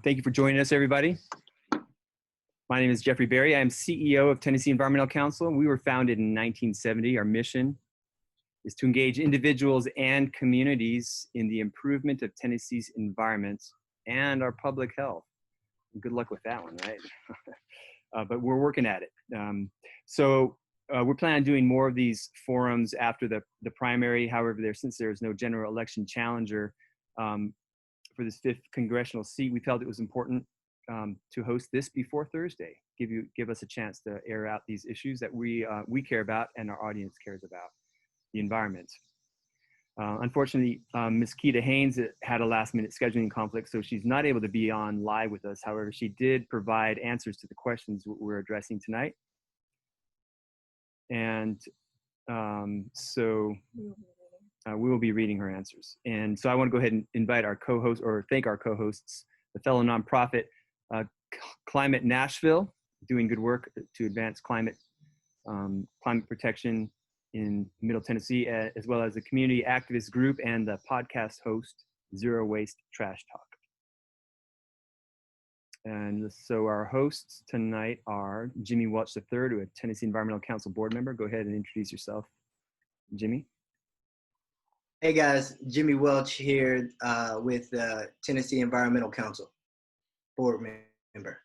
Thank you for joining us, everybody. My name is Jeffrey Berry. I am CEO of Tennessee Environmental Council. We were founded in 1970. Our mission is to engage individuals and communities in the improvement of Tennessee's environment and our public health. Good luck with that one, right? But we're working at it. We're planning on doing more of these forums after the primary. However, since there's no general election challenger for this 5th congressional seat, we felt it was important to host this before Thursday. Give us a chance to air out these issues that we care about and our audience cares about, the environment. Unfortunately, Ms. Haynes had a last-minute scheduling conflict, so she's not able to be on live with us. However, she did provide answers to the questions we're addressing tonight. And we will be reading her answers. And so I want to go ahead and invite our co-host, or thank our co-hosts, the fellow nonprofit Climate Nashville, doing good work to advance climate protection in Middle Tennessee, as well as the community activist group and the podcast host, Zero Waste Trash Talk. And so our hosts tonight are Jimmy Welch III, a Tennessee Environmental Council board member. Go ahead and introduce yourself, Jimmy. Hey guys, Jimmy Welch here with Tennessee Environmental Council board member.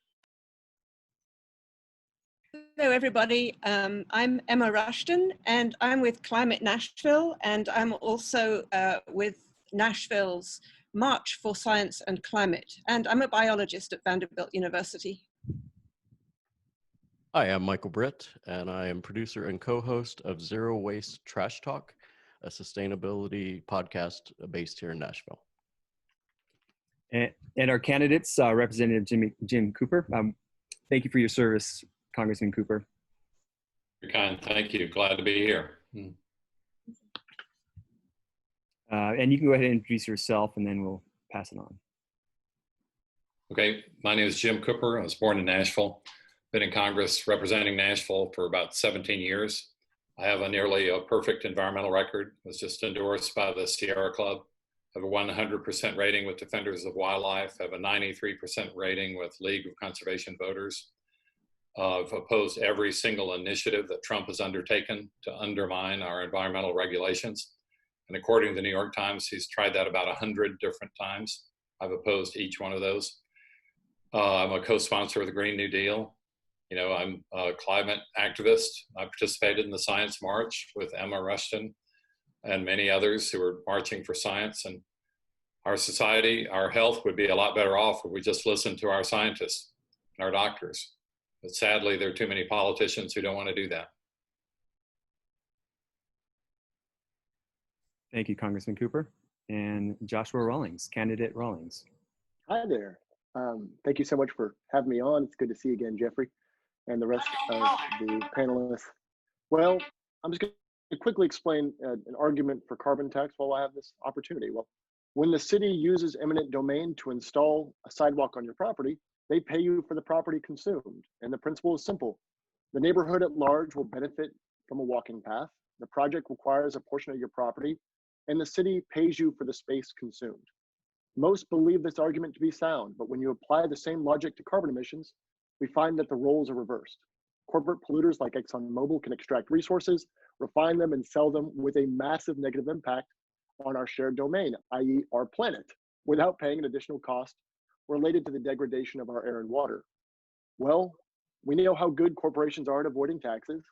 Hello everybody, I'm Emma Rushton and I'm with Climate Nashville, and I'm also with Nashville's March for Science and Climate, and I'm a biologist at Vanderbilt University. Hi, I'm Michael Britt, and I am producer and co-host of Zero Waste Trash Talk, a sustainability podcast based here in Nashville. And our candidates, Representative Jim Cooper. Thank you for your service, Congressman Cooper. You're kind, thank you. Glad to be here. And you can go ahead and introduce yourself, and then we'll pass it on. Okay, my name is Jim Cooper. I was born in Nashville. Been in Congress representing Nashville for about 17 years. I have a nearly perfect environmental record. Was just endorsed by the Sierra Club. Have a 100% rating with Defenders of Wildlife. Have a 93% rating with League of Conservation Voters. I've opposed every single initiative that Trump has undertaken to undermine our environmental regulations. And according to the New York Times, he's tried that about 100 different times. I've opposed each one of those. I'm a co-sponsor of the Green New Deal. You know, I'm a climate activist. I participated in the Science March with Emma Rushton and many others who were marching for science. And our society, our health would be a lot better off if we just listened to our scientists and our doctors. But sadly, there are too many politicians who don't want to do that. Thank you, Congressman Cooper. And Joshua Rawlings, candidate Rawlings. Hi there. Thank you so much for having me on. It's good to see you again, Jeffrey, and the rest of the panelists. Well, I'm just going to quickly explain an argument for carbon tax while I have this opportunity. Well, when the city uses eminent domain to install a sidewalk on your property, they pay you for the property consumed. And the principle is simple. The neighborhood at large will benefit from a walking path. The project requires a portion of your property, and the city pays you for the space consumed. Most believe this argument to be sound, but when you apply the same logic to carbon emissions, we find that the roles are reversed. Corporate polluters like ExxonMobil can extract resources, refine them, and sell them with a massive negative impact on our shared domain, i.e. our planet, without paying an additional cost related to the degradation of our air and water. Well, we know how good corporations are at avoiding taxes,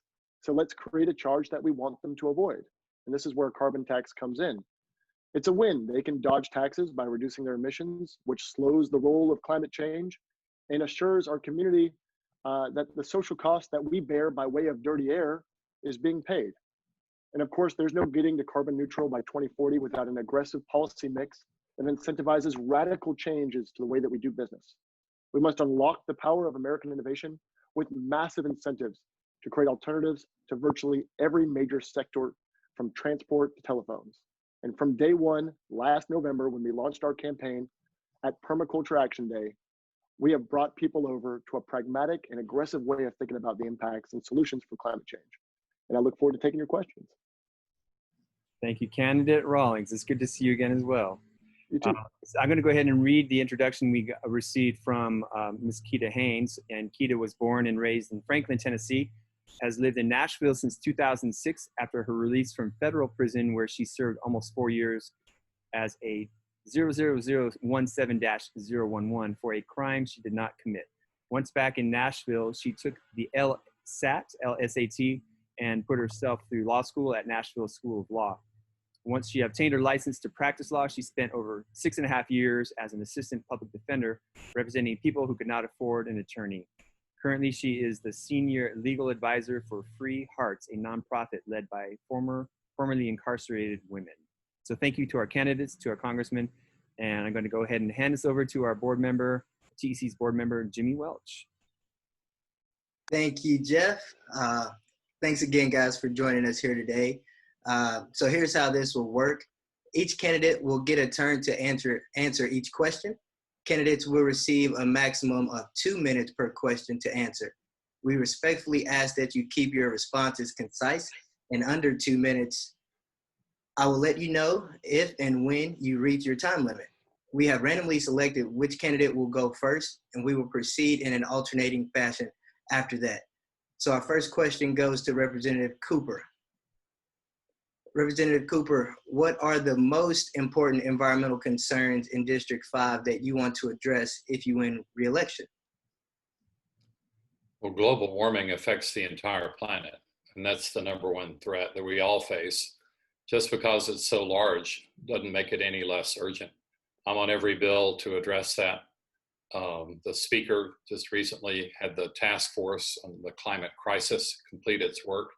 so let's create a charge that we want them to avoid. And this is where carbon tax comes in. It's a win. They can dodge taxes by reducing their emissions, which slows the roll of climate change and assures our community that the social cost that we bear by way of dirty air is being paid. And of course, there's no getting to carbon neutral by 2040 without an aggressive policy mix that incentivizes radical changes to the way that we do business. We must unlock the power of American innovation with massive incentives to create alternatives to virtually every major sector, from transport to telephones. And from day one, last November, when we launched our campaign at Permaculture Action Day, we have brought people over to a pragmatic and aggressive way of thinking about the impacts and solutions for climate change. And I look forward to taking your questions. Thank you, candidate Rawlings. It's good to see you again as well. You too. I'm going to go ahead and read the introduction we received from Ms. Keita Haynes. And Keita was born and raised in Franklin, Tennessee, has lived in Nashville since 2006 after her release from federal prison, where she served almost 4 years as a 00017-011 for a crime she did not commit. Once back in Nashville, she took the LSAT, and put herself through law school at Nashville School of Law. Once she obtained her license to practice law, she spent over 6.5 years as an assistant public defender, representing people who could not afford an attorney. Currently, she is the senior legal advisor for Free Hearts, a nonprofit led by formerly incarcerated women. So thank you to our candidates, to our congressmen, and I'm going to go ahead and hand this over to our board member, TEC's board member, Jimmy Welch. Thank you, Jeff. Thanks again, guys, for joining us here today. So here's how this will work. Each candidate will get a turn to answer each question. Candidates will receive a maximum of 2 minutes per question to answer. We respectfully ask that you keep your responses concise and under 2 minutes. I will let you know if and when you reach your time limit. We have randomly selected which candidate will go first, and we will proceed in an alternating fashion after that. So our first question goes to Representative Cooper. Representative Cooper, what are the most important environmental concerns in District 5 that you want to address if you win re-election? Well, global warming affects the entire planet, and that's the #1 threat that we all face. Just because it's so large doesn't make it any less urgent. I'm on every bill to address that. The speaker just recently had the task force on the climate crisis complete its work.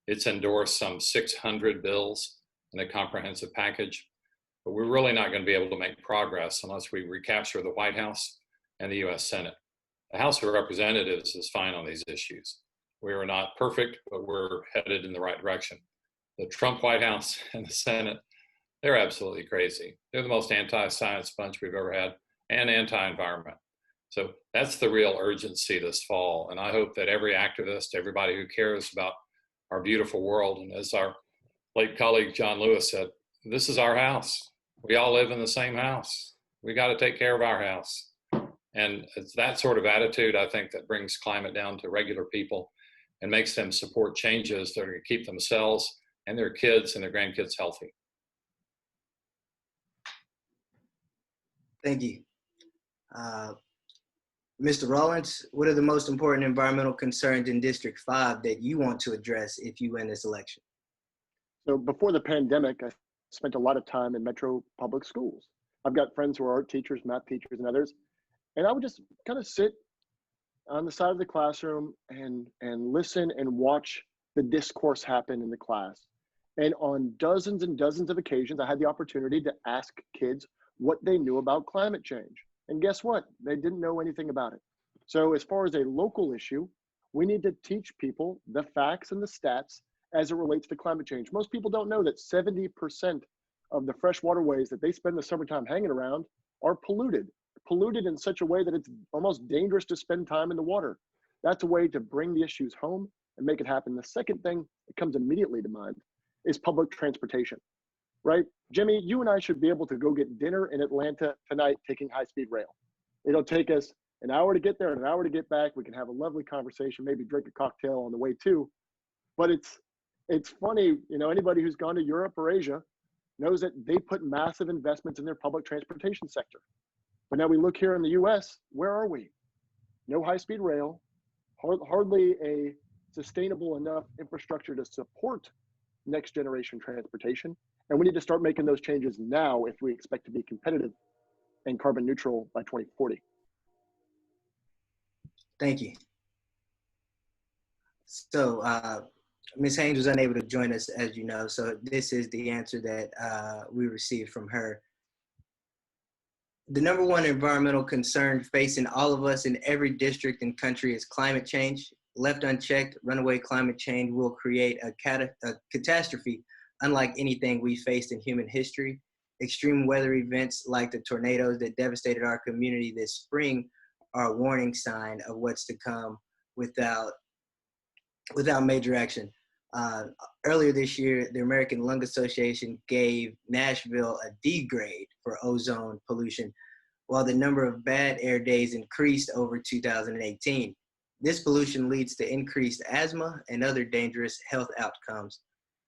It's endorsed some 600 bills in a comprehensive package, but we're really not going to be able to make progress unless we recapture the White House and the US Senate. The House of Representatives is fine on these issues. We are not perfect, but we're headed in the right direction. The Trump White House and the Senate, they're absolutely crazy. They're the most anti-science bunch we've ever had, and anti-environment. So that's the real urgency this fall. And I hope that every activist, everybody who cares about our beautiful world, and as our late colleague John Lewis said, this is our house. We all live in the same house. We got to take care of our house. And it's that sort of attitude, I think, that brings climate down to regular people and makes them support changes that are going to keep themselves and their kids and their grandkids healthy. Thank you. Mr. Rollins, what are the most important environmental concerns in District 5 that you want to address if you win this election? So before the pandemic, I spent a lot of time in metro public schools. I've got friends who are art teachers, math teachers, and others. And I would just kind of sit on the side of the classroom and listen and watch the discourse happen in the class. And on dozens and dozens of occasions, I had the opportunity to ask kids what they knew about climate change. And guess what? They didn't know anything about it. So as far as a local issue, we need to teach people the facts and the stats as it relates to climate change. Most people don't know that 70% of the fresh waterways that they spend the summertime hanging around are polluted in such a way that it's almost dangerous to spend time in the water. That's a way to bring the issues home and make it happen. The second thing that comes immediately to mind is public transportation, right? Jimmy, you and I should be able to go get dinner in Atlanta tonight taking high-speed rail. It'll take us an hour to get there and an hour to get back. We can have a lovely conversation, maybe drink a cocktail on the way too. But it's funny, you know, anybody who's gone to Europe or Asia knows that they put massive investments in their public transportation sector. But now we look here in the US, where are we? No high-speed rail, hardly a sustainable enough infrastructure to support next generation transportation. And we need to start making those changes now if we expect to be competitive and carbon neutral by 2040. Thank you. So Ms. Haynes was unable to join us, as you know, so this is the answer that we received from her. The #1 environmental concern facing all of us in every district and country is climate change. Left unchecked, runaway climate change will create a catastrophe unlike anything we faced in human history. Extreme weather events like the tornadoes that devastated our community this spring are a warning sign of what's to come without major action. Earlier this year, the American Lung Association gave Nashville a D grade for ozone pollution, while the number of bad air days increased over 2018. This pollution leads to increased asthma and other dangerous health outcomes.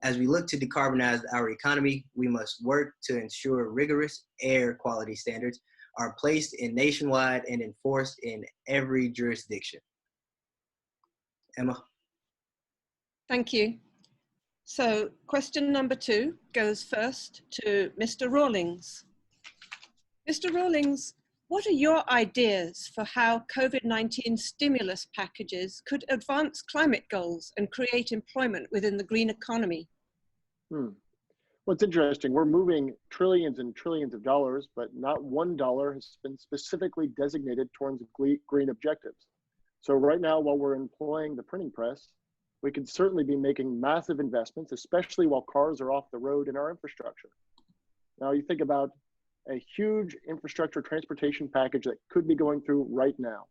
As we look to decarbonize our economy, we must work to ensure rigorous air quality standards are placed in nationwide and enforced in every jurisdiction. Emma. Thank you. So question number 2 goes first to Mr. Rawlings. Mr. Rawlings, what are your ideas for how COVID-19 stimulus packages could advance climate goals and create employment within the green economy? Well, it's interesting. We're moving trillions and trillions of dollars, but not $1 has been specifically designated towards green objectives. So right now, while we're employing the printing press, we could certainly be making massive investments, especially while cars are off the road in our infrastructure. Now you think about a huge infrastructure transportation package that could be going through right now.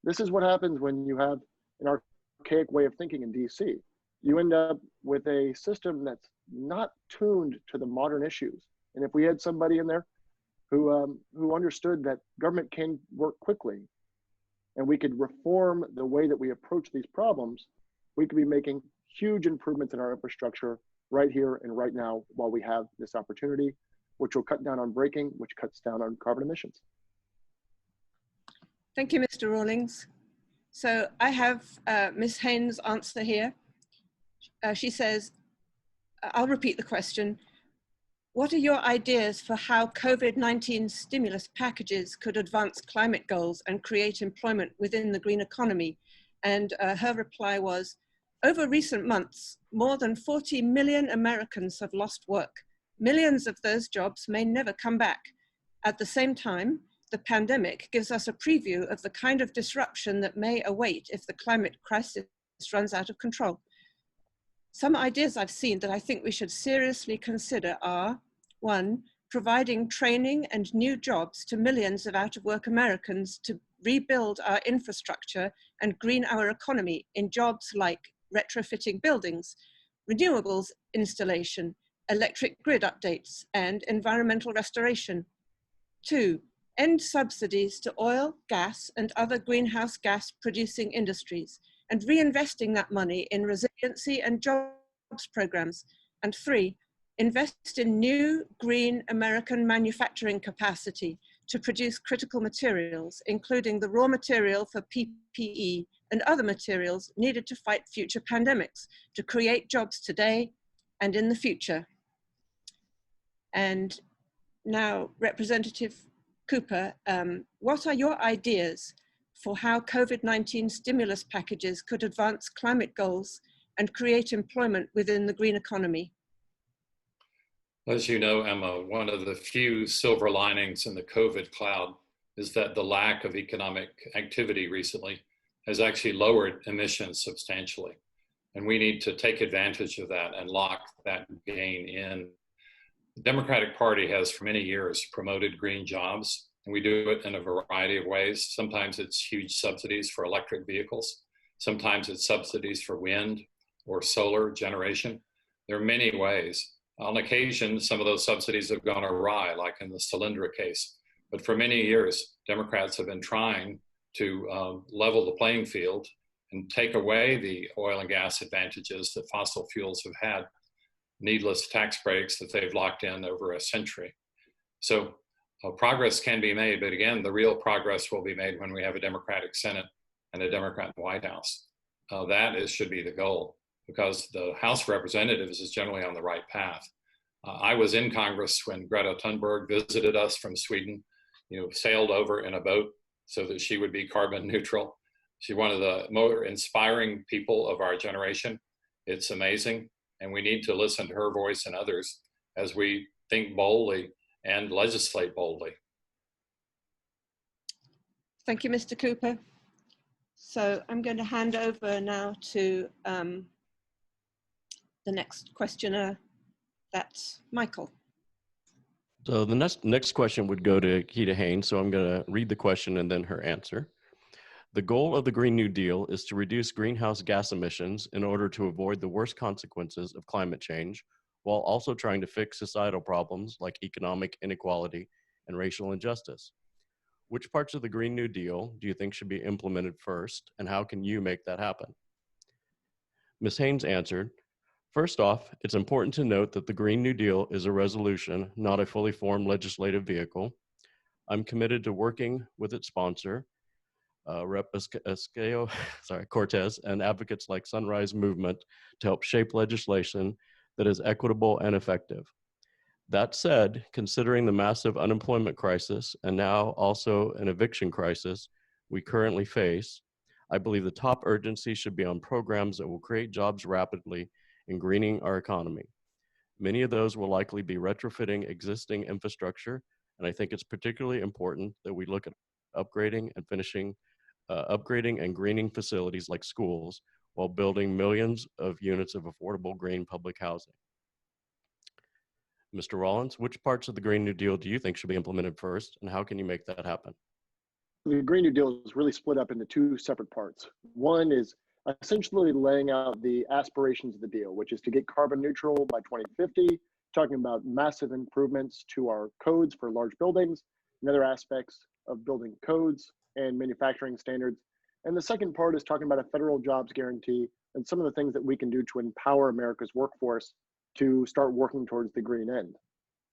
This is what happens when you have an archaic way of thinking in DC. You end up with a system that's not tuned to the modern issues. And if we had somebody in there who understood that government can work quickly and we could reform the way that we approach these problems, we could be making huge improvements in our infrastructure right here and right now while we have this opportunity, which will cut down on braking, which cuts down on carbon emissions. Thank you, Mr. Rawlings. So I have Ms. Haynes' answer here. She says, I'll repeat the question. What are your ideas for how COVID-19 stimulus packages could advance climate goals and create employment within the green economy? And her reply was, over recent months, more than 40 million Americans have lost work. Millions of those jobs may never come back. At the same time, the pandemic gives us a preview of the kind of disruption that may await if the climate crisis runs out of control. Some ideas I've seen that I think we should seriously consider are, 1, providing training and new jobs to millions of out-of-work Americans to rebuild our infrastructure and green our economy in jobs like retrofitting buildings, renewables installation, electric grid updates, and environmental restoration. 2, end subsidies to oil, gas, and other greenhouse gas producing industries, and reinvesting that money in resiliency and jobs programs. And 3, invest in new green American manufacturing capacity to produce critical materials, including the raw material for PPE and other materials needed to fight future pandemics, to create jobs today and in the future. And now, Representative Cooper, what are your ideas for how COVID-19 stimulus packages could advance climate goals and create employment within the green economy? As you know, Emma, one of the few silver linings in the COVID cloud is that the lack of economic activity recently has actually lowered emissions substantially. And we need to take advantage of that and lock that gain in. The Democratic Party has for many years promoted green jobs, and we do it in a variety of ways. Sometimes it's huge subsidies for electric vehicles. Sometimes it's subsidies for wind or solar generation. There are many ways. On occasion, some of those subsidies have gone awry, like in the Solyndra case. But for many years, Democrats have been trying to level the playing field and take away the oil and gas advantages that fossil fuels have had, needless tax breaks that they've locked in over a century. So progress can be made, but again, the real progress will be made when we have a Democratic Senate and a Democrat White House. That should be the goal, because the House of Representatives is generally on the right path. I was in Congress when Greta Thunberg visited us from Sweden, sailed over in a boat so that she would be carbon neutral. She's one of the more inspiring people of our generation. It's amazing, and we need to listen to her voice and others as we think boldly and legislate boldly. Thank you, Mr. Cooper. So I'm going to hand over now to the next questioner. That's Michael. So the next question would go to Keita Haynes. So I'm going to read the question and then her answer. The goal of the Green New Deal is to reduce greenhouse gas emissions in order to avoid the worst consequences of climate change, while also trying to fix societal problems like economic inequality and racial injustice. Which parts of the Green New Deal do you think should be implemented first, and how can you make that happen? Ms. Haynes answered, first off, it's important to note that the Green New Deal is a resolution, not a fully formed legislative vehicle. I'm committed to working with its sponsor, Rep. Cortez, and advocates like Sunrise Movement to help shape legislation that is equitable and effective. That said, considering the massive unemployment crisis and now also an eviction crisis we currently face, I believe the top urgency should be on programs that will create jobs rapidly and greening our economy. Many of those will likely be retrofitting existing infrastructure, and I think it's particularly important that we look at upgrading and greening facilities like schools while building millions of units of affordable green public housing. Mr. Rollins, which parts of the Green New Deal do you think should be implemented first, and how can you make that happen? The Green New Deal is really split up into two separate parts. One is essentially laying out the aspirations of the deal, which is to get carbon neutral by 2050, talking about massive improvements to our codes for large buildings and other aspects of building codes and manufacturing standards. And the second part is talking about a federal jobs guarantee and some of the things that we can do to empower America's workforce to start working towards the green end.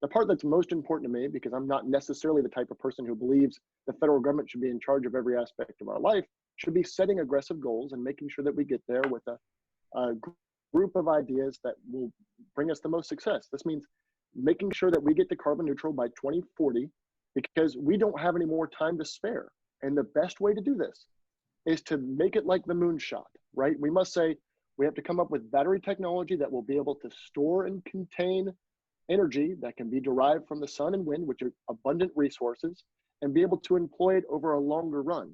The part that's most important to me, because I'm not necessarily the type of person who believes the federal government should be in charge of every aspect of our life, should be setting aggressive goals and making sure that we get there with a group of ideas that will bring us the most success. This means making sure that we get to carbon neutral by 2040, because we don't have any more time to spare. And the best way to do this is to make it like the moonshot, right? We must say we have to come up with battery technology that will be able to store and contain energy that can be derived from the sun and wind, which are abundant resources, and be able to employ it over a longer run.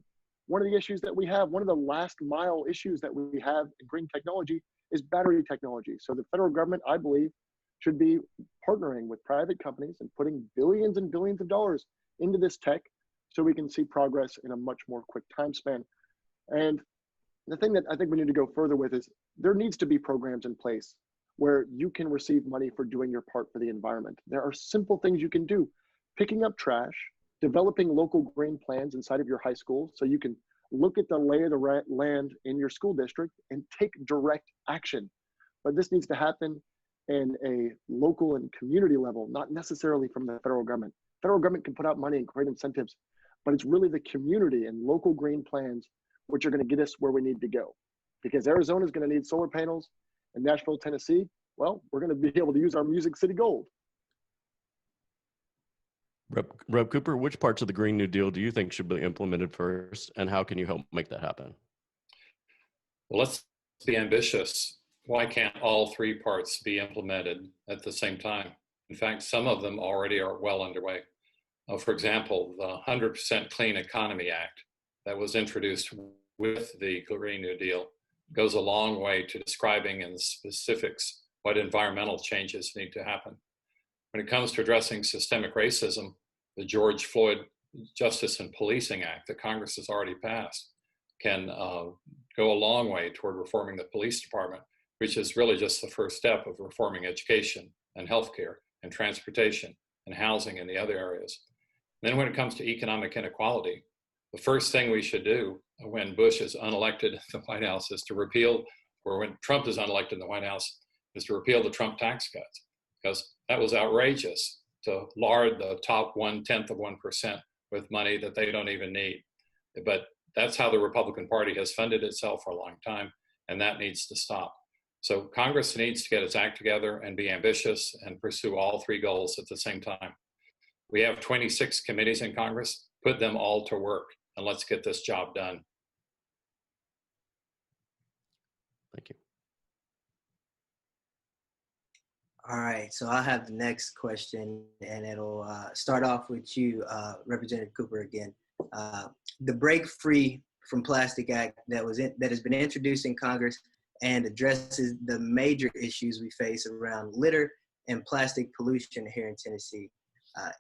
One of the issues that we have, one of the last mile issues that we have in green technology is battery technology. So the federal government, I believe, should be partnering with private companies and putting billions and billions of dollars into this tech so we can see progress in a much more quick time span. And the thing that I think we need to go further with is there needs to be programs in place where you can receive money for doing your part for the environment. There are simple things you can do. Picking up trash, developing local green plans inside of your high school so you can look at the lay of the land in your school district and take direct action. But this needs to happen in a local and community level, not necessarily from the federal government. Federal government can put out money and create incentives, but it's really the community and local green plans which are going to get us where we need to go. Because Arizona is going to need solar panels, and Nashville, Tennessee, well, we're going to be able to use our Music City Gold. Rep. Cooper, which parts of the Green New Deal do you think should be implemented first, and how can you help make that happen? Well, let's be ambitious. Why can't all three parts be implemented at the same time? In fact, some of them already are well underway. For example, the 100% Clean Economy Act that was introduced with the Green New Deal goes a long way to describing in specifics what environmental changes need to happen. When it comes to addressing systemic racism, the George Floyd Justice and Policing Act that Congress has already passed can go a long way toward reforming the police department, which is really just the first step of reforming education and healthcare and transportation and housing and the other areas. And then when it comes to economic inequality, the first thing we should do when Bush is unelected in the White House is to repeal, or when Trump is unelected in the White House, is to repeal the Trump tax cuts, because that was outrageous to lard the top 1/10 of 1% with money that they don't even need. But that's how the Republican Party has funded itself for a long time, and that needs to stop. So Congress needs to get its act together and be ambitious and pursue all three goals at the same time. We have 26 committees in Congress, put them all to work, and let's get this job done. Thank you. All right, so I'll have the next question, and it'll start off with you, Representative Cooper again. The Break Free from Plastic Act that has been introduced in Congress and addresses the major issues we face around litter and plastic pollution here in Tennessee.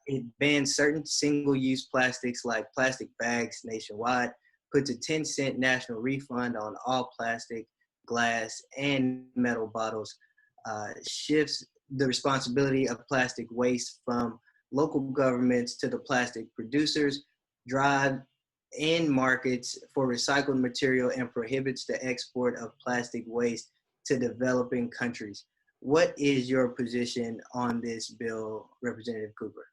It bans certain single-use plastics like plastic bags nationwide, puts a 10-cent national refund on all plastic, glass, and metal bottles, shifts the responsibility of plastic waste from local governments to the plastic producers, drive in markets for recycled material, and prohibits the export of plastic waste to developing countries. What is your position on this bill, Representative Cooper?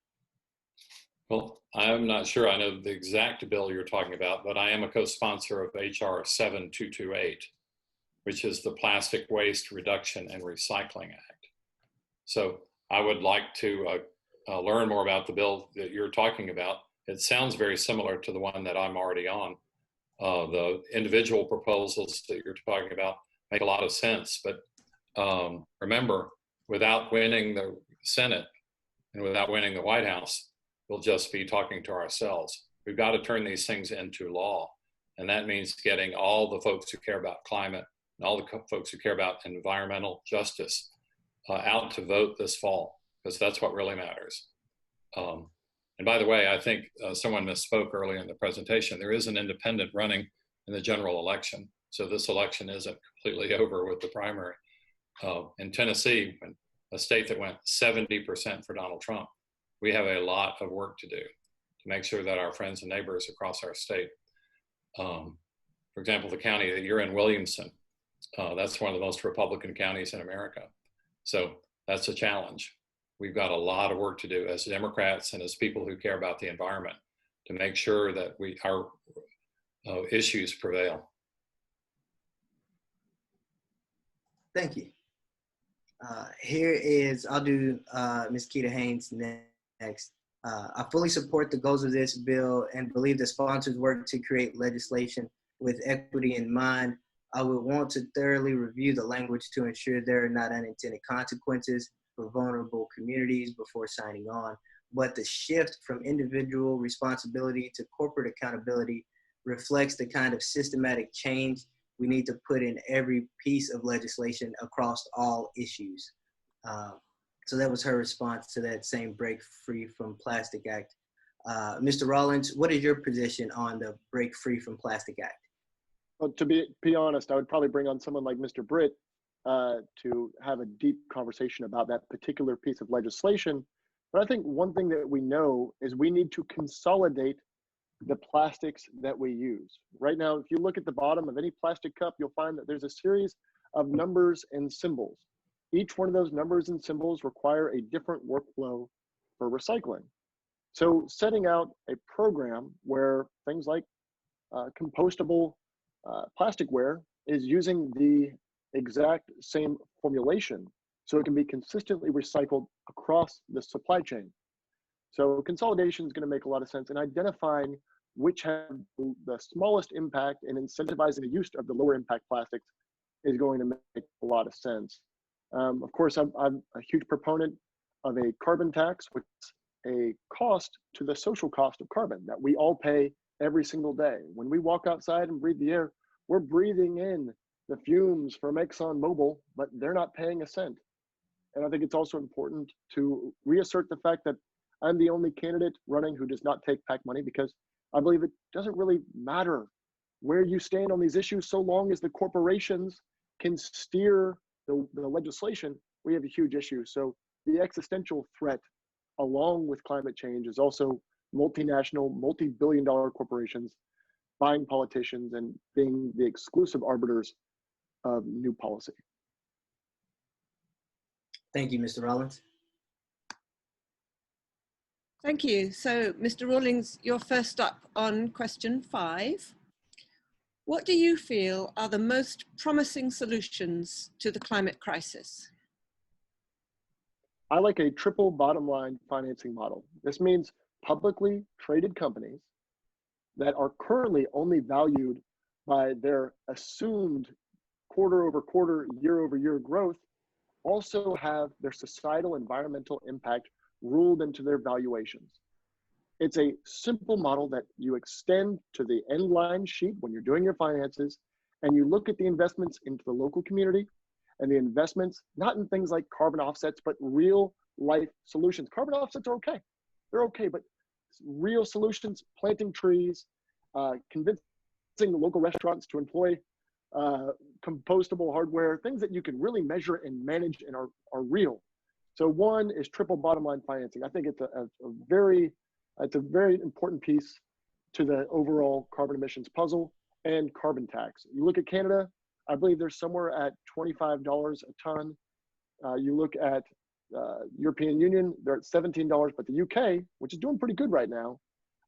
Well, I'm not sure I know the exact bill you're talking about, but I am a co-sponsor of HR 7228, which is the Plastic Waste Reduction and Recycling Act. So I would like to learn more about the bill that you're talking about. It sounds very similar to the one that I'm already on. The individual proposals that you're talking about make a lot of sense, but remember, without winning the Senate and without winning the White House, we'll just be talking to ourselves. We've got to turn these things into law. And that means getting all the folks who care about climate and all the folks who care about environmental justice out to vote this fall, because that's what really matters. And by the way, I think someone misspoke earlier in the presentation. There is an independent running in the general election. So this election isn't completely over with the primary. In Tennessee, a state that went 70% for Donald Trump, we have a lot of work to do to make sure that our friends and neighbors across our state, for example, the county that you're in, Williamson, that's one of the most Republican counties in America. So that's a challenge. We've got a lot of work to do as Democrats and as people who care about the environment to make sure that our issues prevail. Thank you. Here is, I'll do Ms. Keita Haynes next. I fully support the goals of this bill and believe the sponsors work to create legislation with equity in mind. I would want to thoroughly review the language to ensure there are not unintended consequences for vulnerable communities before signing on. But the shift from individual responsibility to corporate accountability reflects the kind of systematic change we need to put in every piece of legislation across all issues. So that was her response to that same Break Free from Plastic Act. Mr. Rollins, what is your position on the Break Free from Plastic Act? Well, to be honest, I would probably bring on someone like Mr. Britt to have a deep conversation about that particular piece of legislation. But I think one thing that we know is we need to consolidate the plastics that we use. Right now, if you look at the bottom of any plastic cup, you'll find that there's a series of numbers and symbols. Each one of those numbers and symbols require a different workflow for recycling. So setting out a program where things like compostable plasticware is using the exact same formulation so it can be consistently recycled across the supply chain. So consolidation is going to make a lot of sense, and identifying which have the smallest impact and incentivizing the use of the lower impact plastics is going to make a lot of sense. Of course, I'm a huge proponent of a carbon tax, which is a cost to the social cost of carbon that we all pay every single day. When we walk outside and breathe the air, we're breathing in the fumes from ExxonMobil, but they're not paying a cent. And I think it's also important to reassert the fact that I'm the only candidate running who does not take PAC money, because I believe it doesn't really matter where you stand on these issues so long as the corporations can steer the legislation. We have a huge issue. So the existential threat along with climate change is also multinational, multi-billion-dollar corporations buying politicians and being the exclusive arbiters of new policy. Thank you, Mr. Rollins. Thank you. So, Mr. Rawlings, you're first up on question 5. What do you feel are the most promising solutions to the climate crisis? I like a triple bottom line financing model. This means publicly traded companies that are currently only valued by their assumed quarter over quarter, year over year growth also have their societal environmental impact ruled into their valuations. It's a simple model that you extend to the end line sheet when you're doing your finances, and you look at the investments into the local community and the investments, not in things like carbon offsets, but real life solutions. Carbon offsets are okay. They're okay, but real solutions, planting trees, convincing local restaurants to employ compostable hardware, things that you can really measure and manage and are real. So one is triple bottom line financing. I think it's a very important piece to the overall carbon emissions puzzle. And carbon tax. You look at Canada, I believe they're somewhere at $25 a ton. You look at European Union, they're at $17, but the UK, which is doing pretty good right now,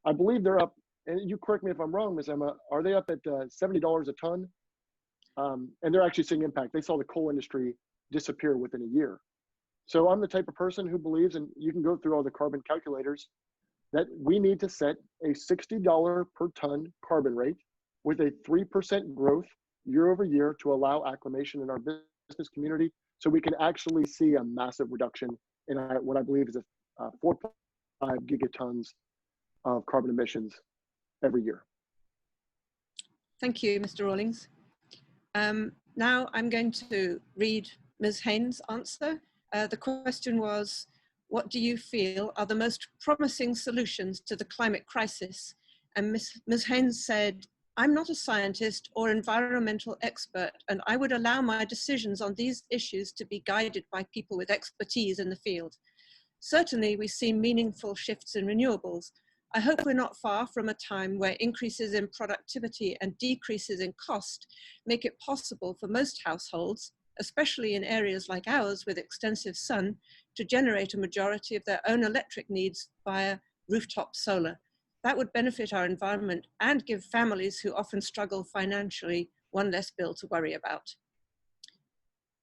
I believe they're up, and you correct me if I'm wrong, Ms. Emma, are they up at $70 a ton? And they're actually seeing impact. They saw the coal industry disappear within a year. So I'm the type of person who believes, and you can go through all the carbon calculators, that we need to set a $60 per ton carbon rate with a 3% growth year over year to allow acclimation in our business community, so we can actually see a massive reduction in what I believe is 4.5 gigatons of carbon emissions every year. Thank you, Mr. Rawlings. Now I'm going to read Ms. Haynes' answer. The question was, what do you feel are the most promising solutions to the climate crisis? And Ms. Haynes said, I'm not a scientist or environmental expert, and I would allow my decisions on these issues to be guided by people with expertise in the field. Certainly, we see meaningful shifts in renewables. I hope we're not far from a time where increases in productivity and decreases in cost make it possible for most households, especially in areas like ours with extensive sun, to generate a majority of their own electric needs via rooftop solar. That would benefit our environment and give families who often struggle financially one less bill to worry about.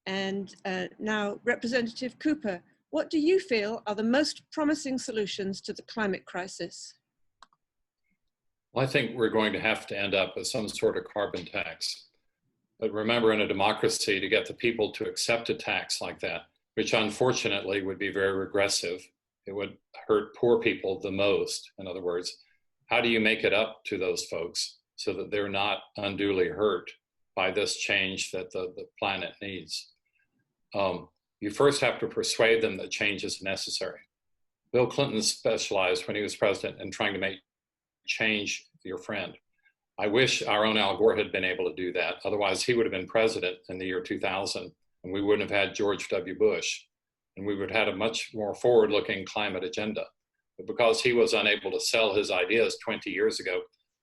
And now, Representative Cooper, what do you feel are the most promising solutions to the climate crisis? Well, I think we're going to have to end up with some sort of carbon tax. But remember, in a democracy, to get the people to accept a tax like that, which unfortunately would be very regressive, it would hurt poor people the most. In other words, how do you make it up to those folks so that they're not unduly hurt by this change that the planet needs? You first have to persuade them that change is necessary. Bill Clinton specialized when he was president in trying to make change your friend. I wish our own Al Gore had been able to do that. Otherwise, he would have been president in the year 2000, and we wouldn't have had George W. Bush, and we would have had a much more forward-looking climate agenda. But because he was unable to sell his ideas 20 years ago,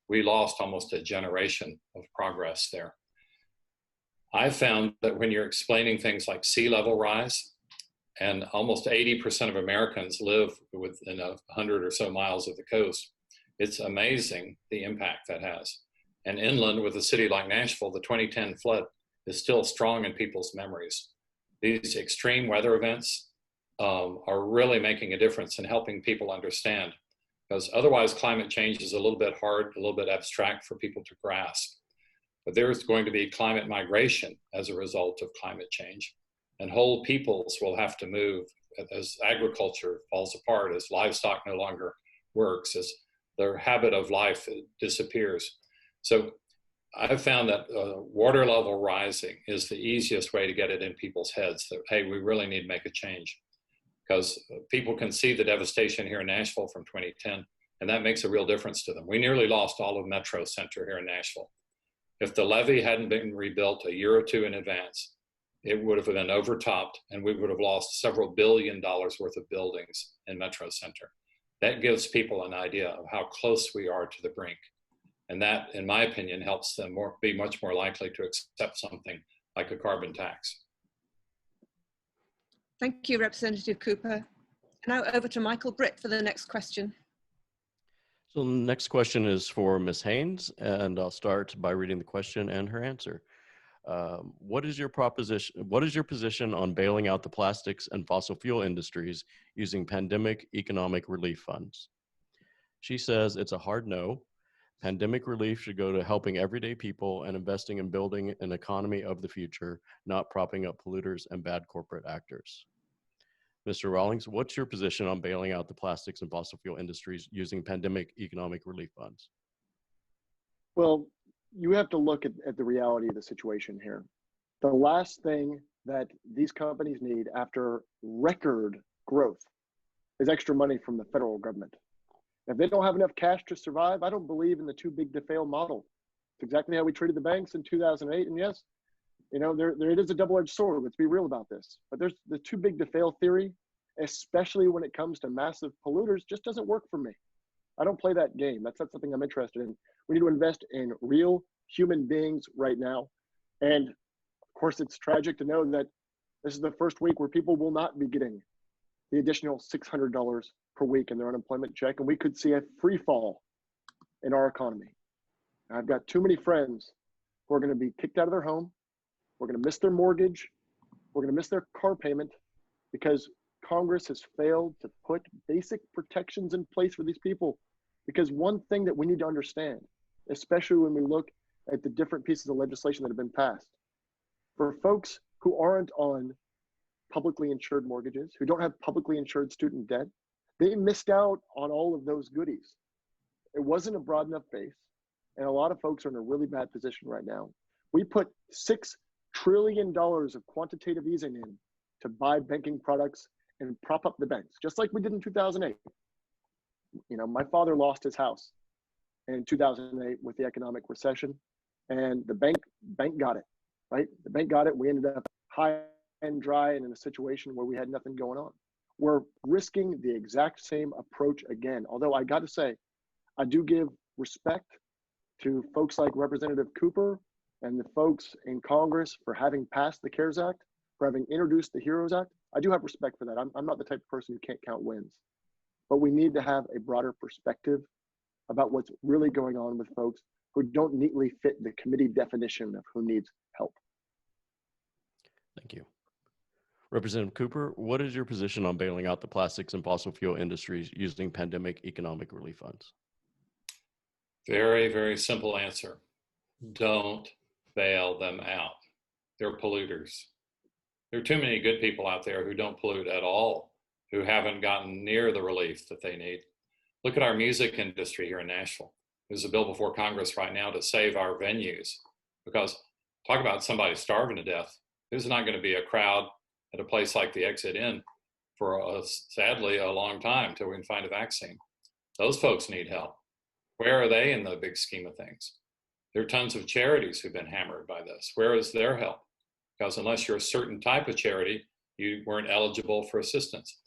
we lost almost a generation of progress there. I found that when you're explaining things like sea level rise, and almost 80% of Americans live within 100 or so miles of the coast, it's amazing the impact that has. And inland with a city like Nashville, the 2010 flood is still strong in people's memories. These extreme weather events are really making a difference in helping people understand, because otherwise climate change is a little bit hard, a little bit abstract for people to grasp. But there's going to be climate migration as a result of climate change, and whole peoples will have to move as agriculture falls apart, as livestock no longer works, as their habit of life disappears. So I've found that water level rising is the easiest way to get it in people's heads that, hey, we really need to make a change, because people can see the devastation here in Nashville from 2010, and that makes a real difference to them. We nearly lost all of Metro Center here in Nashville. If the levee hadn't been rebuilt a year or two in advance, it would have been overtopped, and we would have lost several $1 billion worth of buildings in Metro Center. That gives people an idea of how close we are to the brink. And that, in my opinion, helps them be much more likely to accept something like a carbon tax. Thank you, Representative Cooper. Now over to Michael Britt for the next question. So the next question is for Ms. Haynes, and I'll start by reading the question and her answer. What is your position on bailing out the plastics and fossil fuel industries using pandemic economic relief funds? She says it's a hard no. Pandemic relief should go to helping everyday people and investing in building an economy of the future, not propping up polluters and bad corporate actors. Mr. Rawlings, what's your position on bailing out the plastics and fossil fuel industries using pandemic economic relief funds? Well, you have to look at the reality of the situation here. The last thing that these companies need after record growth is extra money from the federal government. If they don't have enough cash to survive, I don't believe in the too big to fail model. It's exactly how we treated the banks in 2008. And yes, you know, there it is a double-edged sword. Let's be real about this. But there's the too big to fail theory, especially when it comes to massive polluters, just doesn't work for me. I don't play that game. That's not something I'm interested in. We need to invest in real human beings right now. And of course, it's tragic to know that this is the first week where people will not be getting the additional $600 per week in their unemployment check. And we could see a free fall in our economy. I've got too many friends who are going to be kicked out of their home. We're going to miss their mortgage. We're going to miss their car payment because Congress has failed to put basic protections in place for these people. Because one thing that we need to understand, especially when we look at the different pieces of legislation that have been passed, for folks who aren't on publicly insured mortgages, who don't have publicly insured student debt, they missed out on all of those goodies. It wasn't a broad enough base, and a lot of folks are in a really bad position right now. We put $6 trillion of quantitative easing in to buy banking products and prop up the banks, just like we did in 2008. You know, my father lost his house in 2008 with the economic recession, and the bank got it, right? The bank got it. We ended up high and dry and in a situation where we had nothing going on. We're risking the exact same approach again. Although I got to say, I do give respect to folks like Representative Cooper and the folks in Congress for having passed the CARES Act, for having introduced the HEROES Act. I do have respect for that. I'm not the type of person who can't count wins. But we need to have a broader perspective about what's really going on with folks who don't neatly fit the committee definition of who needs help. Thank you. Representative Cooper, what is your position on bailing out the plastics and fossil fuel industries using pandemic economic relief funds? Very, very simple answer. Don't bail them out. They're polluters. There are too many good people out there who don't pollute at all, who haven't gotten near the relief that they need. Look at our music industry here in Nashville. There's a bill before Congress right now to save our venues, because talk about somebody starving to death. There's not going to be a crowd at a place like the Exit Inn for sadly a long time till we can find a vaccine. Those folks need help. Where are they in the big scheme of things? There are tons of charities who've been hammered by this. Where is their help? Because unless you're a certain type of charity, you weren't eligible for assistance.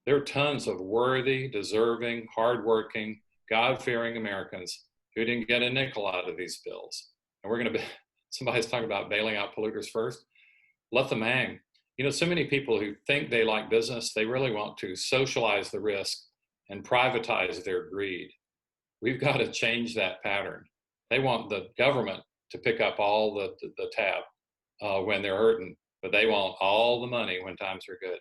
There are tons of worthy, deserving, hardworking, God-fearing Americans who didn't get a nickel out of these bills. And we're going to be, somebody's talking about bailing out polluters first. Let them hang. You know, so many people who think they like business, they really want to socialize the risk and privatize their greed. We've got to change that pattern. They want the government to pick up all the tab when they're hurting, but they want all the money when times are good.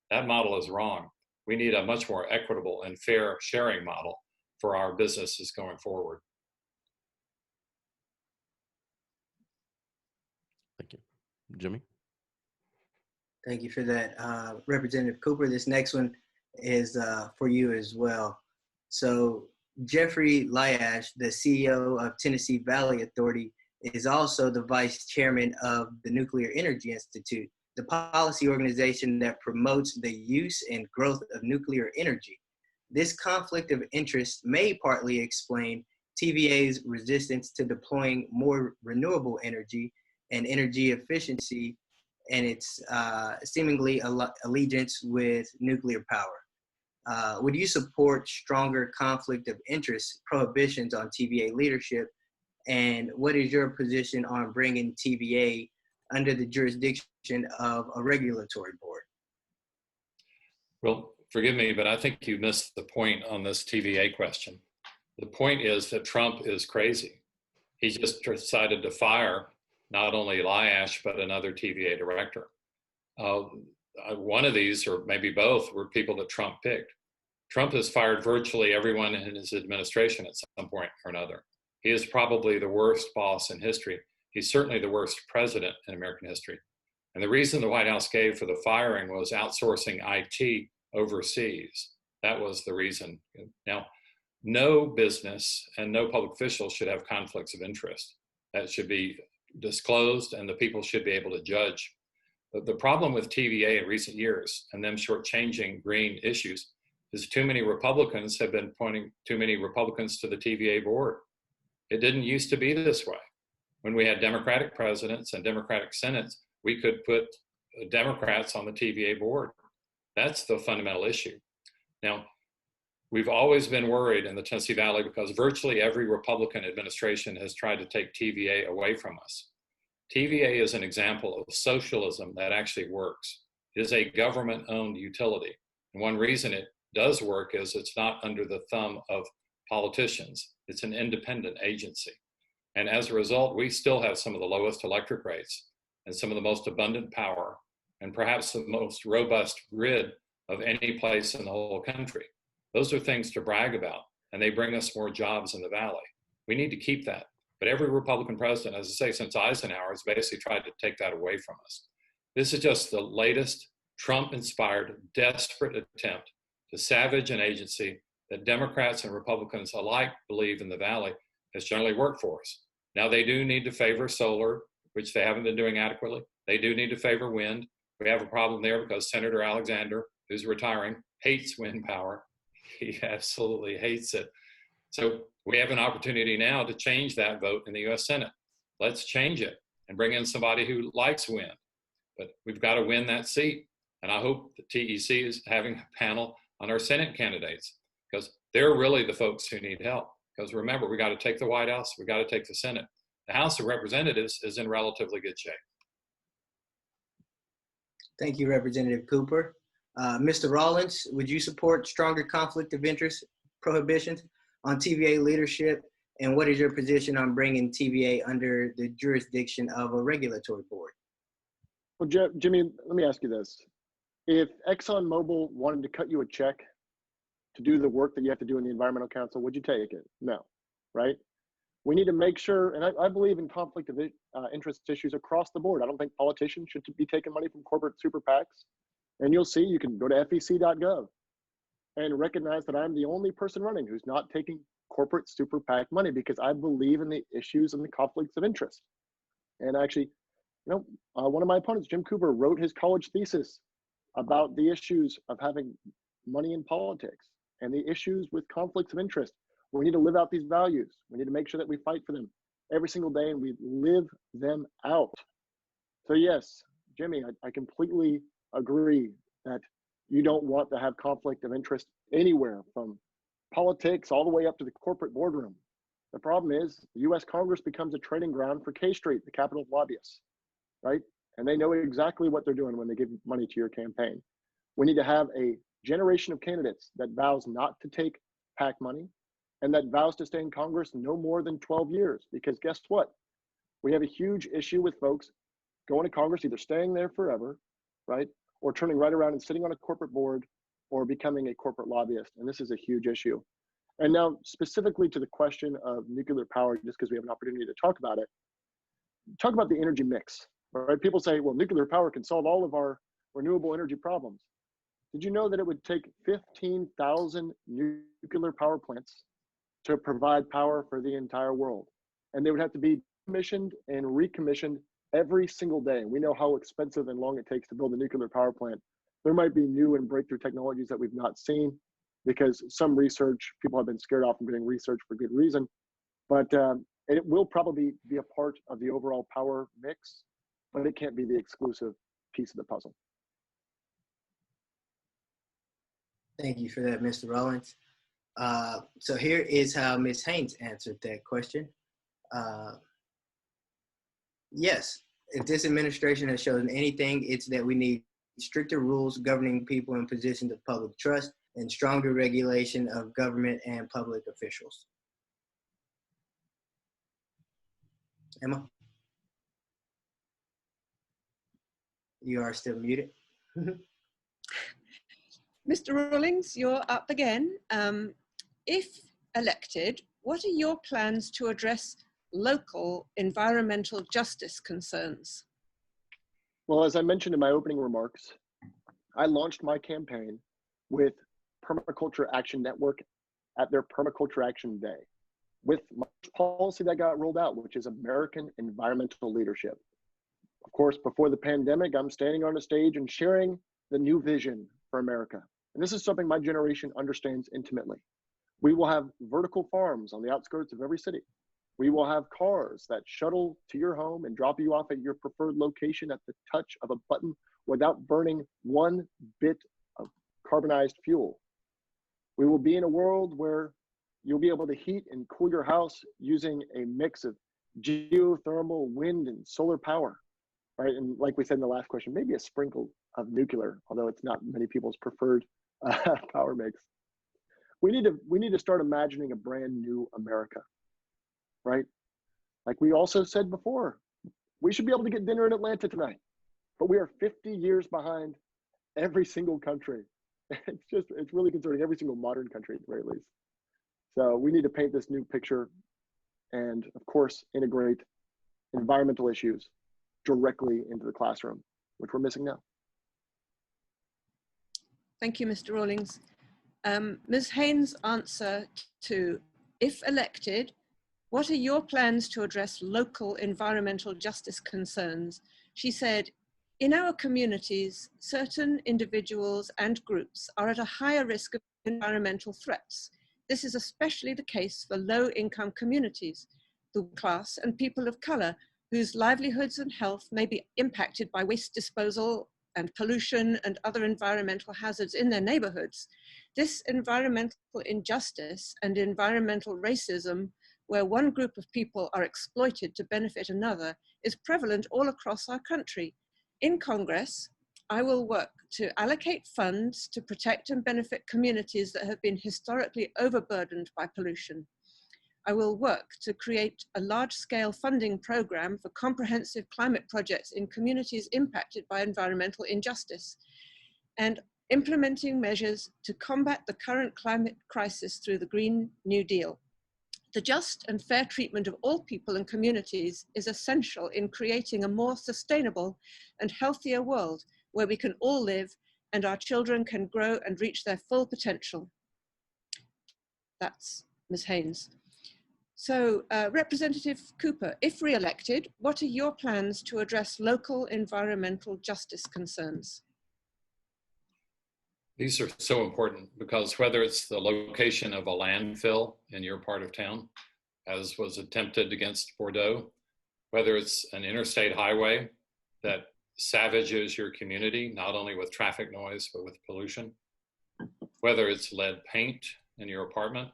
That model is wrong. We need a much more equitable and fair sharing model for our businesses going forward. Thank you. Jimmy? Thank you for that, Representative Cooper. This next one is for you as well. So Jeffrey Lyash, the CEO of Tennessee Valley Authority, is also the vice chairman of the Nuclear Energy Institute, the policy organization that promotes the use and growth of nuclear energy. This conflict of interest may partly explain TVA's resistance to deploying more renewable energy and energy efficiency, and its seemingly allegiance with nuclear power. Would you support stronger conflict of interest prohibitions on TVA leadership? And what is your position on bringing TVA under the jurisdiction of a regulatory board? Well, forgive me, but I think you missed the point on this TVA question. The point is that Trump is crazy. He just decided to fire not only Lyash, but another TVA director. One of these, or maybe both, were people that Trump picked. Trump has fired virtually everyone in his administration at some point or another. He is probably the worst boss in history. He's certainly the worst president in American history. And the reason the White House gave for the firing was outsourcing IT overseas. That was the reason. Now, no business and no public official should have conflicts of interest. That should be disclosed, and the people should be able to judge. But the problem with TVA in recent years and them shortchanging green issues is too many Republicans have been pointing too many Republicans to the TVA board. It didn't used to be this way. When we had Democratic presidents and Democratic senates, we could put Democrats on the TVA board. That's the fundamental issue. Now, we've always been worried in the Tennessee Valley because virtually every Republican administration has tried to take TVA away from us. TVA is an example of socialism that actually works. It is a government-owned utility. And one reason it does work is it's not under the thumb of politicians. It's an independent agency. And as a result, we still have some of the lowest electric rates and some of the most abundant power and perhaps the most robust grid of any place in the whole country. Those are things to brag about, and they bring us more jobs in the Valley. We need to keep that. But every Republican president, as I say, since Eisenhower, has basically tried to take that away from us. This is just the latest Trump-inspired, desperate attempt to savage an agency that Democrats and Republicans alike believe in the Valley has generally worked for us. Now, they do need to favor solar, which they haven't been doing adequately. They do need to favor wind. We have a problem there because Senator Alexander, who's retiring, hates wind power. He absolutely hates it. So we have an opportunity now to change that vote in the US Senate. Let's change it and bring in somebody who likes wind. But we've got to win that seat. And I hope the TEC is having a panel on our Senate candidates because they're really the folks who need help. Because remember, we got to take the White House, we got to take the Senate. The House of Representatives is in relatively good shape. Thank you, Representative Cooper. Mr. Rawlings, would you support stronger conflict of interest prohibitions on TVA leadership? And what is your position on bringing TVA under the jurisdiction of a regulatory board? Well, Jimmy, let me ask you this. If ExxonMobil wanted to cut you a check to do the work that you have to do in the Environmental Council, would you take it? No, right? We need to make sure, and I believe in conflict of interest issues across the board. I don't think politicians should be taking money from corporate super PACs. And you'll see, you can go to fec.gov and recognize that I'm the only person running who's not taking corporate super PAC money because I believe in the issues and the conflicts of interest. And actually, one of my opponents, Jim Cooper, wrote his college thesis about the issues of having money in politics and the issues with conflicts of interest. We need to live out these values. We need to make sure that we fight for them every single day and we live them out. So yes, Jimmy, I completely agree that you don't want to have conflict of interest anywhere from politics all the way up to the corporate boardroom. The problem is the US Congress becomes a training ground for K Street, the capital of lobbyists, right? And they know exactly what they're doing when they give money to your campaign. We need to have a generation of candidates that vows not to take PAC money and that vows to stay in Congress no more than 12 years. Because guess what? We have a huge issue with folks going to Congress, either staying there forever, right? Or turning right around and sitting on a corporate board or becoming a corporate lobbyist. And this is a huge issue. And now specifically to the question of nuclear power, just because we have an opportunity to talk about it, talk about the energy mix, right? People say, well, nuclear power can solve all of our renewable energy problems. Did you know that it would take 15,000 nuclear power plants to provide power for the entire world? And they would have to be commissioned and recommissioned every single day. We know how expensive and long it takes to build a nuclear power plant. There might be new and breakthrough technologies that we've not seen because some research, people have been scared off from doing research for good reason, but it will probably be a part of the overall power mix, but it can't be the exclusive piece of the puzzle. Thank you for that, Mr. Rawlings. So here is how Ms. Haynes answered that question. Yes, if this administration has shown anything, it's that we need stricter rules governing people in positions of public trust and stronger regulation of government and public officials. Emma? You are still muted. Mr. Rawlings, you're up again. If elected, what are your plans to address local environmental justice concerns? Well, as I mentioned in my opening remarks, I launched my campaign with Permaculture Action Network at their Permaculture Action Day with my policy that got rolled out, which is American environmental leadership. Of course, before the pandemic, I'm standing on a stage and sharing the new vision for America. And this is something my generation understands intimately. We will have vertical farms on the outskirts of every city. We will have cars that shuttle to your home and drop you off at your preferred location at the touch of a button without burning one bit of carbonized fuel. We will be in a world where you'll be able to heat and cool your house using a mix of geothermal, wind, and solar power, right? And like we said in the last question, maybe a sprinkle of nuclear, although it's not many people's preferred power mix. We need to start imagining a brand new America, right? Like we also said before, we should be able to get dinner in Atlanta tonight, but we are 50 years behind every single country. It's really concerning, every single modern country at the very least. So we need to paint this new picture and, of course, integrate environmental issues directly into the classroom, which we're missing now. Thank you, Mr. Rawlings. Ms. Haynes' answer to, if elected, what are your plans to address local environmental justice concerns? She said, in our communities, certain individuals and groups are at a higher risk of environmental threats. This is especially the case for low-income communities, the class and people of color, whose livelihoods and health may be impacted by waste disposal and pollution and other environmental hazards in their neighborhoods. This environmental injustice and environmental racism, where one group of people are exploited to benefit another, is prevalent all across our country. In Congress, I will work to allocate funds to protect and benefit communities that have been historically overburdened by pollution. I will work to create a large-scale funding program for comprehensive climate projects in communities impacted by environmental injustice, and implementing measures to combat the current climate crisis through the Green New Deal. The just and fair treatment of all people and communities is essential in creating a more sustainable and healthier world where we can all live and our children can grow and reach their full potential. That's Ms. Haynes. So, Representative Cooper, if re-elected, what are your plans to address local environmental justice concerns? These are so important because whether it's the location of a landfill in your part of town, as was attempted against Bordeaux, whether it's an interstate highway that savages your community, not only with traffic noise, but with pollution, whether it's lead paint in your apartment,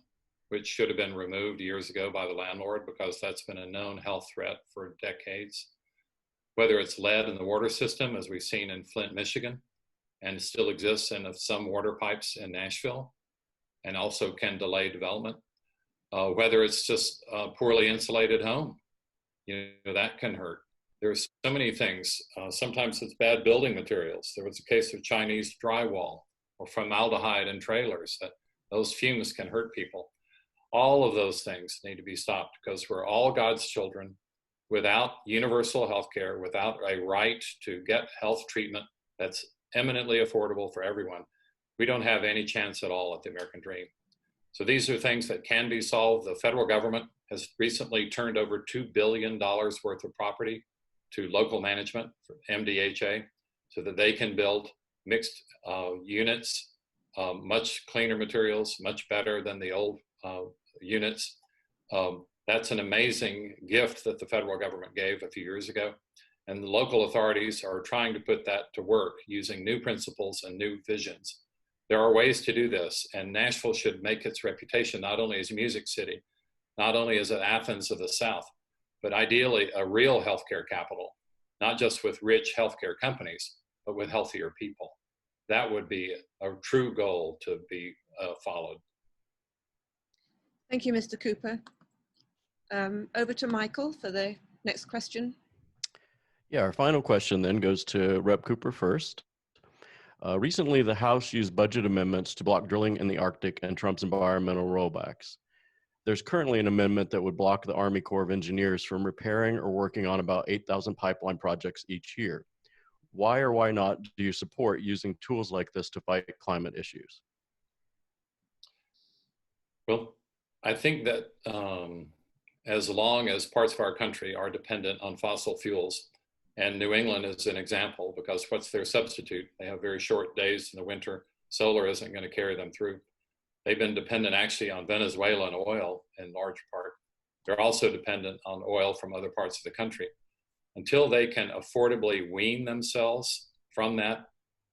which should have been removed years ago by the landlord because that's been a known health threat for decades, whether it's lead in the water system, as we've seen in Flint, Michigan, and still exists in some water pipes in Nashville, and also can delay development. Whether it's just a poorly insulated home, that can hurt. There's so many things. Sometimes it's bad building materials. There was a case of Chinese drywall or formaldehyde in trailers. Those fumes can hurt people. All of those things need to be stopped because we're all God's children. Without universal health care, without a right to get health treatment that's eminently affordable for everyone, we don't have any chance at all at the American dream. So these are things that can be solved. The federal government has recently turned over $2 billion worth of property to local management, for MDHA, so that they can build mixed units, much cleaner materials, much better than the old units. That's an amazing gift that the federal government gave a few years ago. And the local authorities are trying to put that to work using new principles and new visions. There are ways to do this, and Nashville should make its reputation not only as a music city, not only as an Athens of the South, but ideally a real healthcare capital, not just with rich healthcare companies, but with healthier people. That would be a true goal to be followed. Thank you, Mr. Cooper. Over to Michael for the next question. Yeah, our final question then goes to Rep. Cooper first. Recently, the House used budget amendments to block drilling in the Arctic and Trump's environmental rollbacks. There's currently an amendment that would block the Army Corps of Engineers from repairing or working on about 8,000 pipeline projects each year. Why or why not do you support using tools like this to fight climate issues? Well, I think that as long as parts of our country are dependent on fossil fuels, and New England is an example because what's their substitute? They have very short days in the winter. Solar isn't going to carry them through. They've been dependent actually on Venezuelan oil in large part. they're also dependent on oil from other parts of the country. Until they can affordably wean themselves from that,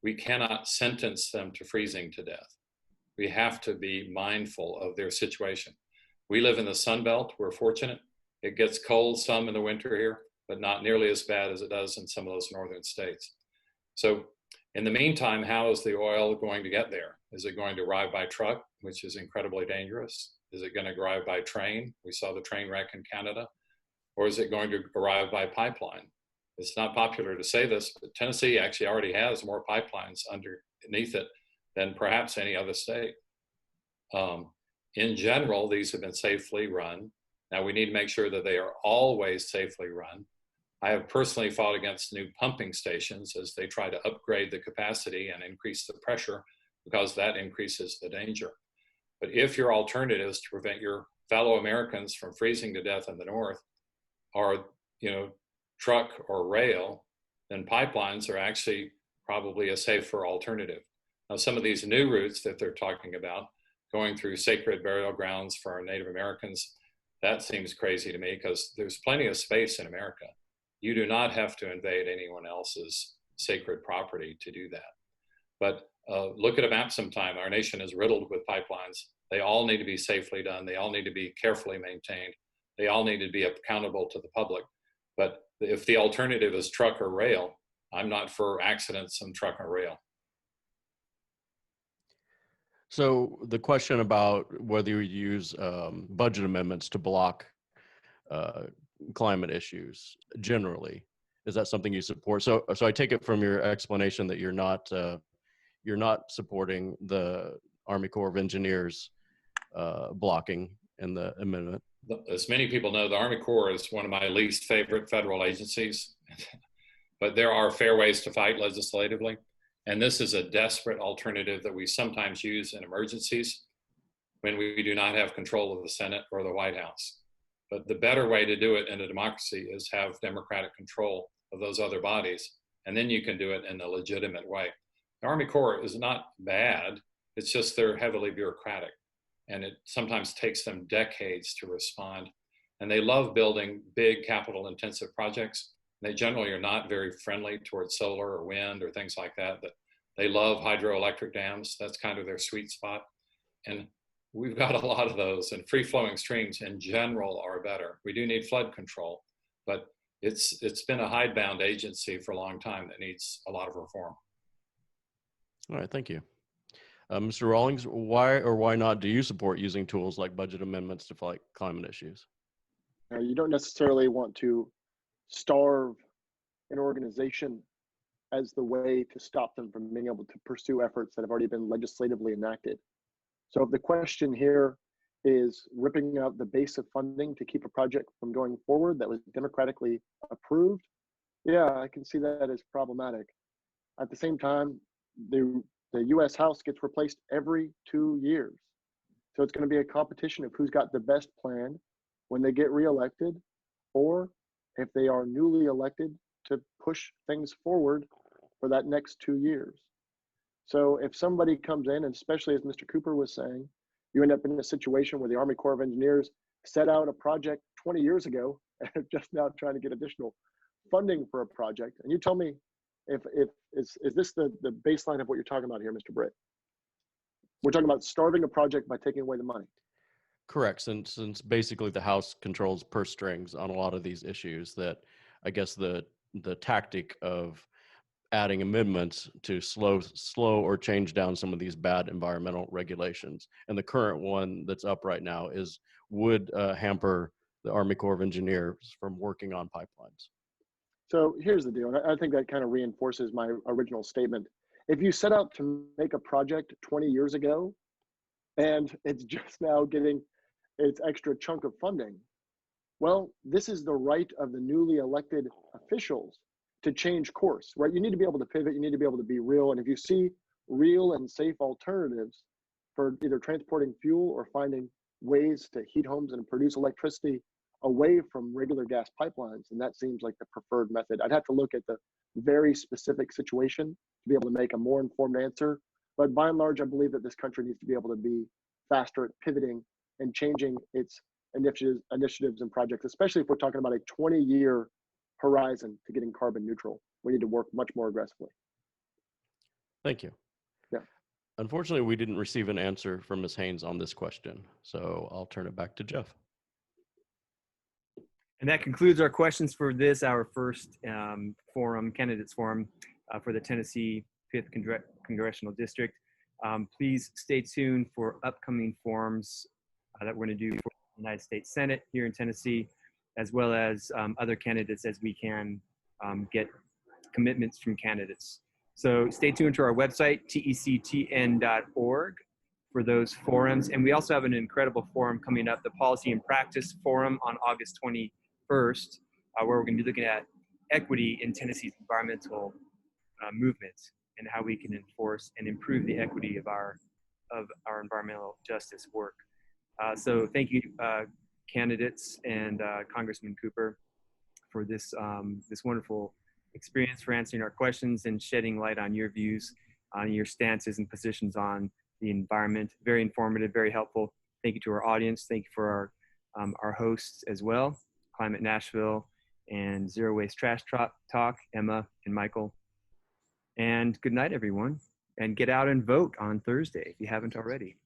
we cannot sentence them to freezing to death. We have to be mindful of their situation. We live in the Sun Belt. We're fortunate. It gets cold some in the winter here, but not nearly as bad as it does in some of those northern states. So in the meantime, how is the oil going to get there? Is it going to arrive by truck, which is incredibly dangerous? Is it going to arrive by train? We saw the train wreck in Canada. Or is it going to arrive by pipeline? It's not popular to say this, but Tennessee actually already has more pipelines underneath it than perhaps any other state. In general, these have been safely run. Now we need to make sure that they are always safely run. I have personally fought against new pumping stations as they try to upgrade the capacity and increase the pressure, because that increases the danger. But if your alternative is to prevent your fellow Americans from freezing to death in the north, or truck or rail, then pipelines are actually probably a safer alternative. Now, some of these new routes that they're talking about, going through sacred burial grounds for our Native Americans, that seems crazy to me, because there's plenty of space in America. You do not have to invade anyone else's sacred property to do that. But look at a map sometime. Our nation is riddled with pipelines. They all need to be safely done. They all need to be carefully maintained. They all need to be accountable to the public. But if the alternative is truck or rail, I'm not for accidents in truck or rail. So the question about whether you use budget amendments to block climate issues generally, is that something you support? So I take it from your explanation that you're not supporting the Army Corps of Engineers blocking in the amendment. As many people know, the Army Corps is one of my least favorite federal agencies, but there are fair ways to fight legislatively. And this is a desperate alternative that we sometimes use in emergencies when we do not have control of the Senate or the White House. But the better way to do it in a democracy is have democratic control of those other bodies, and then you can do it in a legitimate way. The Army Corps is not bad, it's just they're heavily bureaucratic, and it sometimes takes them decades to respond. And they love building big capital intensive projects. They generally are not very friendly towards solar or wind or things like that, but they love hydroelectric dams. That's kind of their sweet spot. And we've got a lot of those, and free flowing streams in general are better. We do need flood control, but it's been a hidebound agency for a long time that needs a lot of reform. All right, thank you. Mr. Rawlings, why or why not do you support using tools like budget amendments to fight climate issues? You don't necessarily want to starve an organization as the way to stop them from being able to pursue efforts that have already been legislatively enacted. So if the question here is ripping out the base of funding to keep a project from going forward that was democratically approved, yeah, I can see that as problematic. At the same time, the US House gets replaced every 2 years. So it's going to be a competition of who's got the best plan when they get reelected, or if they are newly elected, to push things forward for that next 2 years. So if somebody comes in, and especially as Mr. Cooper was saying, you end up in a situation where the Army Corps of Engineers set out a project 20 years ago and are just now trying to get additional funding for a project. And you tell me, is this the baseline of what you're talking about here, Mr. Britt? We're talking about starving a project by taking away the money. Correct, since basically the House controls purse strings on a lot of these issues, that I guess the tactic of adding amendments to slow or change down some of these bad environmental regulations, and the current one that's up right now would hamper the Army Corps of Engineers from working on pipelines. So here's the deal, and I think that kind of reinforces my original statement. If you set out to make a project 20 years ago, and it's just now getting its extra chunk of funding, well, this is the right of the newly elected officials to change course, right? You need to be able to pivot, you need to be able to be real, and if you see real and safe alternatives for either transporting fuel or finding ways to heat homes and produce electricity away from regular gas pipelines, and that seems like the preferred method. I'd have to look at the very specific situation to be able to make a more informed answer, but by and large, I believe that this country needs to be able to be faster at pivoting and changing its initiatives and projects, especially if we're talking about a 20-year horizon to getting carbon neutral. We need to work much more aggressively. Thank you. Yeah. Unfortunately, we didn't receive an answer from Ms. Haynes on this question, so I'll turn it back to Jeff. And that concludes our questions for this, our first candidates forum for the Tennessee 5th Congressional District. Please stay tuned for upcoming forums that we're going to do for the United States Senate here in Tennessee, as well as other candidates as we can get commitments from candidates. So stay tuned to our website, tectn.org, for those forums. And we also have an incredible forum coming up, the Policy and Practice Forum on August 21st, where we're going to be looking at equity in Tennessee's environmental movement and how we can enforce and improve the equity of our environmental justice work. So thank you, candidates and Congressman Cooper, for this wonderful experience, for answering our questions and shedding light on your views, on your stances and positions on the environment. Very informative, very helpful. Thank you to our audience. Thank you for our hosts as well, Climate Nashville and Zero Waste Trash Talk, Emma and Michael. And good night, everyone. And get out and vote on Thursday if you haven't already.